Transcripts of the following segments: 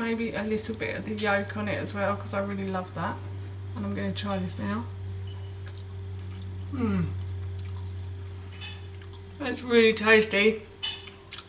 maybe a little bit of the yolk on it as well, because I really love that. And I'm going to try this now. That's really tasty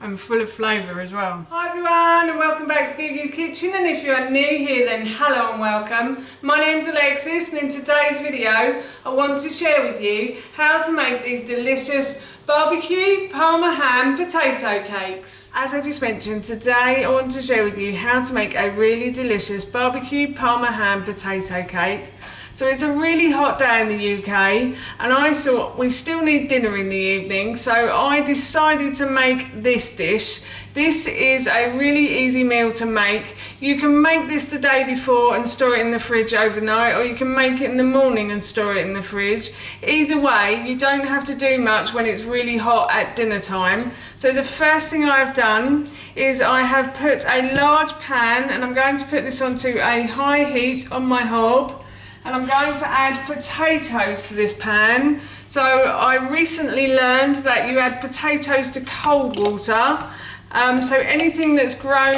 and full of flavour as well. Hi everyone, and welcome back to Gigi's Kitchen, and if you are new here then hello and welcome. My name's Alexis, and in today's video I want to share with you how to make these delicious BBQ Parma ham potato cakes. As I just mentioned, today I want to share with you how to make a really delicious BBQ Parma ham potato cake. So it's a really hot day in the UK, and I thought we still need dinner in the evening, so I decided to make this dish. This is a really easy meal to make. You can make this the day before and store it in the fridge overnight, or you can make it in the morning and store it in the fridge. Either way, you don't have to do much when it's really hot at dinner time. So the first thing I've done is I have put a large pan, and I'm going to put this onto a high heat on my hob. And I'm going to add potatoes to this pan. So I recently learned that you add potatoes to cold water. So anything that's grown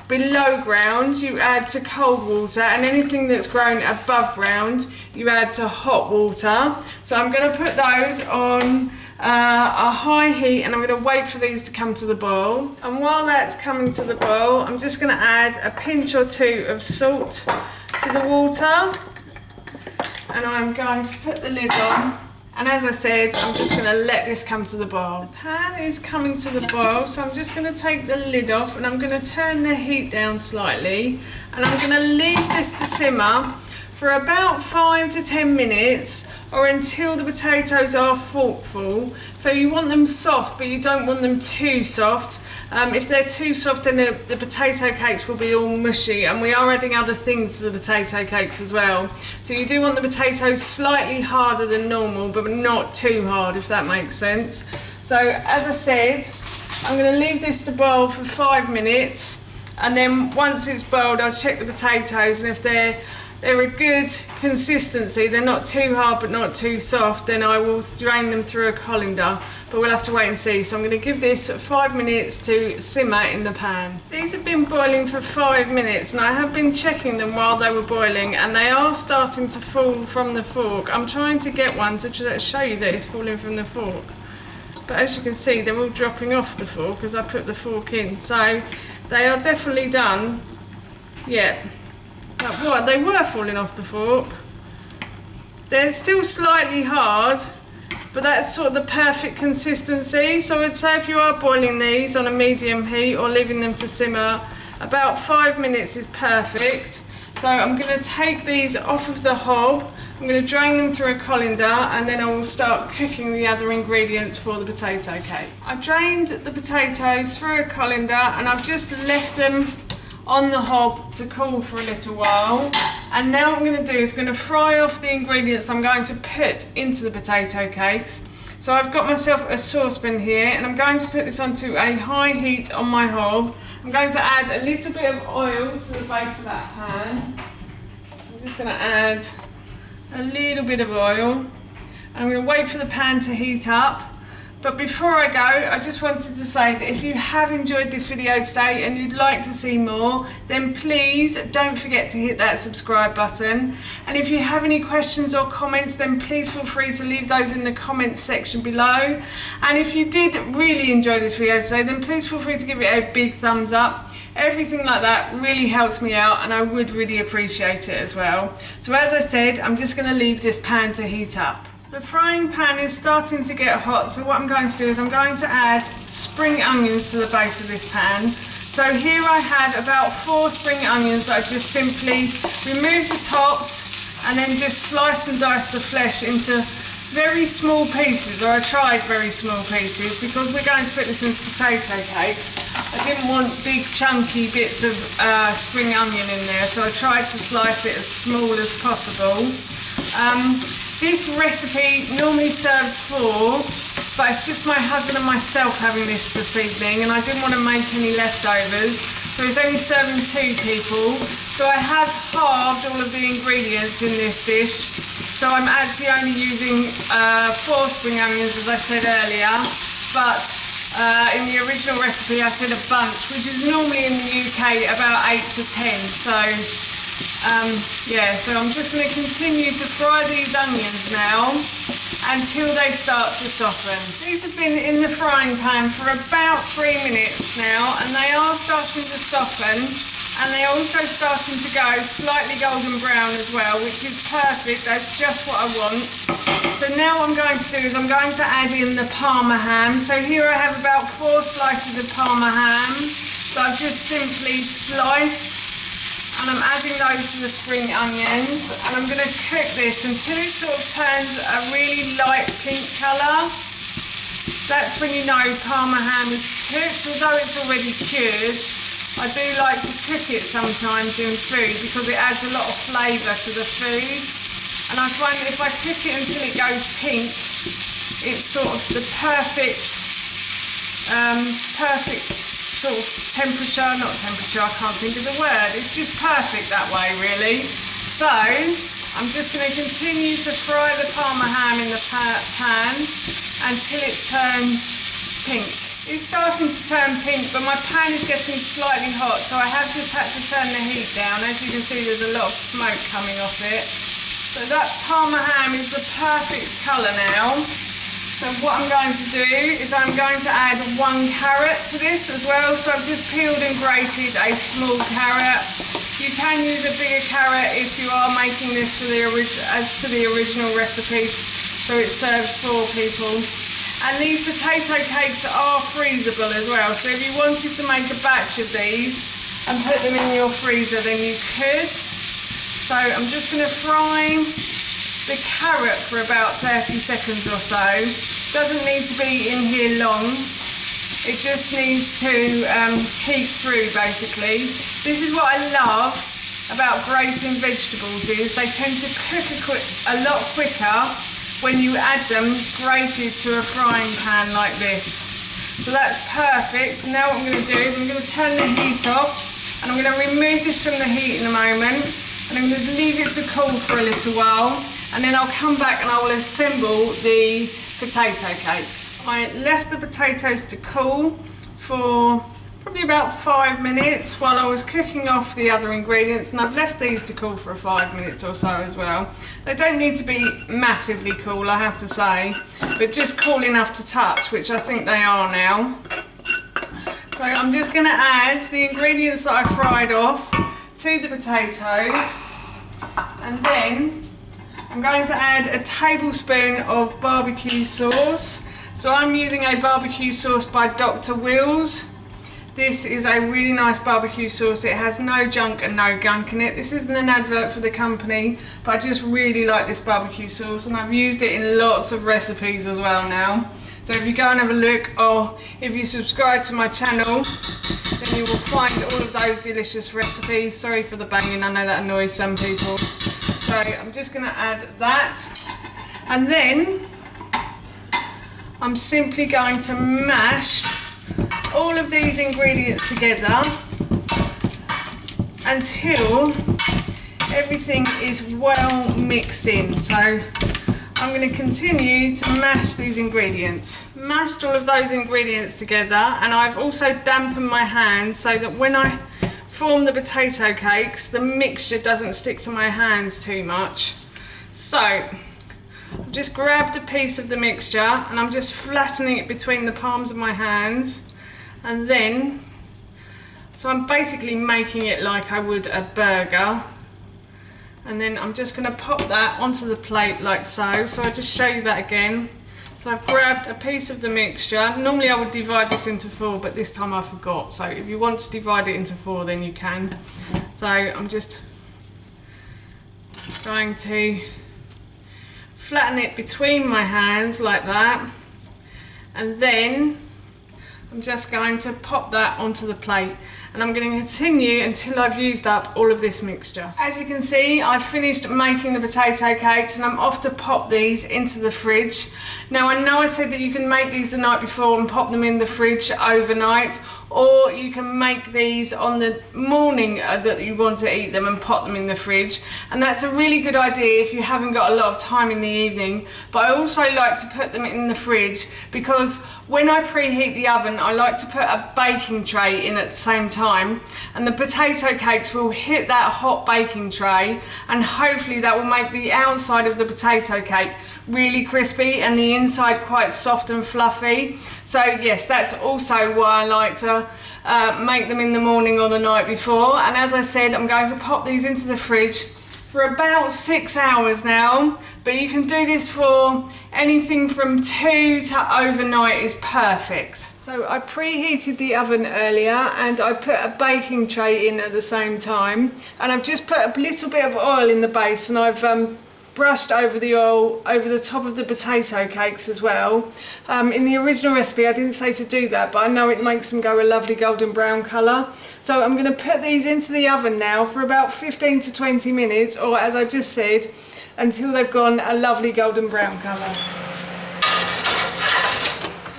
below ground you add to cold water, and anything that's grown above ground you add to hot water. So I'm going to put those on a high heat, and I'm going to wait for these to come to the boil. And while that's coming to the boil, I'm just going to add a pinch or two of salt to the water. And I'm going to put the lid on, and as I said, I'm just going to let this come to the boil. The pan is coming to the boil, so I'm just going to take the lid off, and I'm going to turn the heat down slightly, and I'm going to leave this to simmer for about 5 to 10 minutes, or until the potatoes are forkful. So you want them soft, but you don't want them too soft. If they're too soft, then the potato cakes will be all mushy, and we are adding other things to the potato cakes as well. So you do want the potatoes slightly harder than normal, but not too hard, if that makes sense. So as I said, I'm going to leave this to boil for 5 minutes, and then once it's boiled, I'll check the potatoes, and if they're a good consistency, they're not too hard but not too soft, then I will drain them through a colander, but we'll have to wait and see. So I'm going to give this 5 minutes to simmer in the pan. These have been boiling for 5 minutes, and I have been checking them while they were boiling, and they are starting to fall from the fork. I'm trying to get one to show you that it's falling from the fork, but as you can see, they're all dropping off the fork as I put the fork in. So they are definitely done. Yeah. What, they were falling off the fork. They're still slightly hard, but that's sort of the perfect consistency. So I'd say if you are boiling these on a medium heat or leaving them to simmer, about 5 minutes is perfect. So I'm going to take these off of the hob, I'm going to drain them through a colander, and then I will start cooking the other ingredients for the potato cake. I drained the potatoes through a colander, and I've just left them on the hob to cool for a little while. And now what I'm going to do is going to fry off the ingredients I'm going to put into the potato cakes. So I've got myself a saucepan here, and I'm going to put this onto a high heat on my hob. I'm going to add a little bit of oil to the base of that pan. I'm just going to add a little bit of oil. I'm going to wait for the pan to heat up. But before I go, I just wanted to say that if you have enjoyed this video today and you'd like to see more, then please don't forget to hit that subscribe button. And if you have any questions or comments, then please feel free to leave those in the comments section below. And if you did really enjoy this video today, then please feel free to give it a big thumbs up. Everything like that really helps me out, and I would really appreciate it as well. So as I said, I'm just going to leave this pan to heat up. The frying pan is starting to get hot, so what I'm going to do is I'm going to add spring onions to the base of this pan. So here I had about 4 spring onions that I just simply removed the tops and then just sliced and diced the flesh into very small pieces, or I tried very small pieces, because we're going to put this into potato cakes. I didn't want big chunky bits of spring onion in there, so I tried to slice it as small as possible. This recipe normally serves 4, but it's just my husband and myself having this evening, and I didn't want to make any leftovers, so it's only serving 2 people. So I have halved all of the ingredients in this dish, so I'm actually only using 4 spring onions, as I said earlier, but In the original recipe I said a bunch, which is normally in the UK about 8 to 10. So yeah, so I'm just going to continue to fry these onions now until they start to soften. These have been in the frying pan for about 3 minutes now, and they are starting to soften, and they're also starting to go slightly golden brown as well, which is perfect. That's just what I want. So now what I'm going to do is I'm going to add in the Parma ham. So here I have about 4 slices of Parma ham that I've just simply sliced, and I'm adding those to the spring onions, and I'm going to cook this until it sort of turns a really light pink colour. That's when you know Parma ham is cooked. Although it's already cured, I do like to cook it sometimes in food because it adds a lot of flavour to the food, and I find that if I cook it until it goes pink, it's sort of the perfect sort of temperature, not temperature, I can't think of the word, it's just perfect that way really. So I'm just going to continue to fry the Parma ham in the pan until it turns pink. It's starting to turn pink, but my pan is getting slightly hot, so I have just had to turn the heat down. As you can see, there's a lot of smoke coming off it. So that Parma ham is the perfect colour now. So what I'm going to do is I'm going to add 1 carrot to this as well. So I've just peeled and grated a small carrot. You can use a bigger carrot if you are making this for the original recipe, so it serves 4 people. And these potato cakes are freezable as well, so if you wanted to make a batch of these and put them in your freezer, then you could. So I'm just going to fry the carrot for about 30 seconds or so. Doesn't need to be in here long, it just needs to heat through basically. This is what I love about grating vegetables, is they tend to cook a lot quicker when you add them grated to a frying pan like this. So that's perfect. Now what I'm going to do is I'm going to turn the heat off, and I'm going to remove this from the heat in a moment, and I'm going to leave it to cool for a little while, and then I'll come back and I will assemble the potato cakes. I left the potatoes to cool for probably about 5 minutes while I was cooking off the other ingredients, and I've left these to cool for 5 minutes or so as well. They don't need to be massively cool, I have to say, but just cool enough to touch, which I think they are now. So I'm just going to add the ingredients that I fried off to the potatoes, and then I'm going to add a tablespoon of barbecue sauce. So I'm using a barbecue sauce by Dr. Will's. This is a really nice barbecue sauce. It has no junk and no gunk in it. This isn't an advert for the company, but I just really like this barbecue sauce, and I've used it in lots of recipes as well now. So if you go and have a look, or if you subscribe to my channel, then you will find all of those delicious recipes. Sorry for the banging, I know that annoys some people. So I'm just going to add that, and then I'm simply going to mash all of these ingredients together until everything is well mixed in. So I'm going to continue to mash these ingredients. Mashed all of those ingredients together, and I've also dampened my hands so that when I form the potato cakes, the mixture doesn't stick to my hands too much. So I've just grabbed a piece of the mixture and I'm just flattening it between the palms of my hands. And then, so I'm basically making it like I would a burger. And then I'm just going to pop that onto the plate like so. So I'll just show you that again. So I've grabbed a piece of the mixture. Normally I would divide this into 4, but this time I forgot. So if you want to divide it into 4, then you can. So I'm just going to flatten it between my hands like that. And then I'm just going to pop that onto the plate, and I'm going to continue until I've used up all of this mixture. As you can see, I've finished making the potato cakes, and I'm off to pop these into the fridge. Now I know I said that you can make these the night before and pop them in the fridge overnight, or you can make these on the morning that you want to eat them and pop them in the fridge, and that's a really good idea if you haven't got a lot of time in the evening. But I also like to put them in the fridge because when I preheat the oven, I like to put a baking tray in at the same time, and the potato cakes will hit that hot baking tray, and hopefully that will make the outside of the potato cake really crispy and the inside quite soft and fluffy. So yes, that's also why I like to make them in the morning or the night before. And as I said, I'm going to pop these into the fridge for about 6 hours now, but you can do this for anything from 2 to overnight is perfect. So I preheated the oven earlier and I put a baking tray in at the same time, and I've just put a little bit of oil in the base, and I've brushed over the oil over the top of the potato cakes as well. In the original recipe I didn't say to do that, but I know it makes them go a lovely golden brown colour. So I'm going to put these into the oven now for about 15 to 20 minutes, or as I just said, until they've gone a lovely golden brown colour.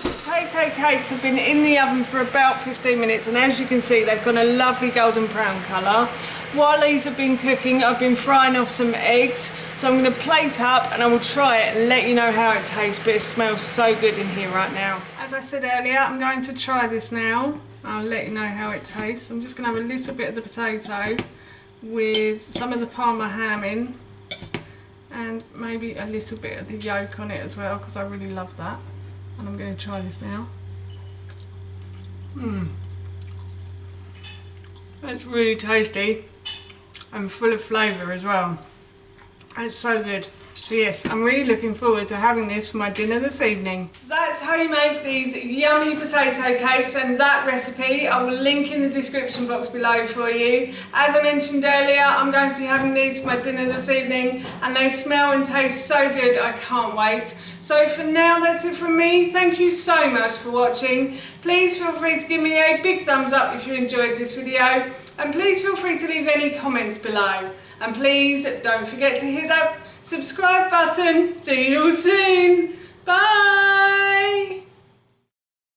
Potato cakes have been in the oven for about 15 minutes, and as you can see they've got a lovely golden brown colour. While these have been cooking, I've been frying off some eggs, so I'm going to plate up and I will try it and let you know how it tastes, but it smells so good in here right now. As I said earlier, I'm going to try this now. I'll let you know how it tastes. I'm just going to have a little bit of the potato with some of the Parma ham in, and maybe a little bit of the yolk on it as well, because I really love that. And I'm going to try this now. That's really tasty and full of flavour as well. It's so good. So yes, I'm really looking forward to having this for my dinner this evening. That's how you make these yummy potato cakes, and that recipe I will link in the description box below for you. As I mentioned earlier, I'm going to be having these for my dinner this evening, and they smell and taste so good, I can't wait. So for now, that's it from me. Thank you so much for watching. Please feel free to give me a big thumbs up if you enjoyed this video, and please feel free to leave any comments below. And please don't forget to hit that subscribe button. See you all soon.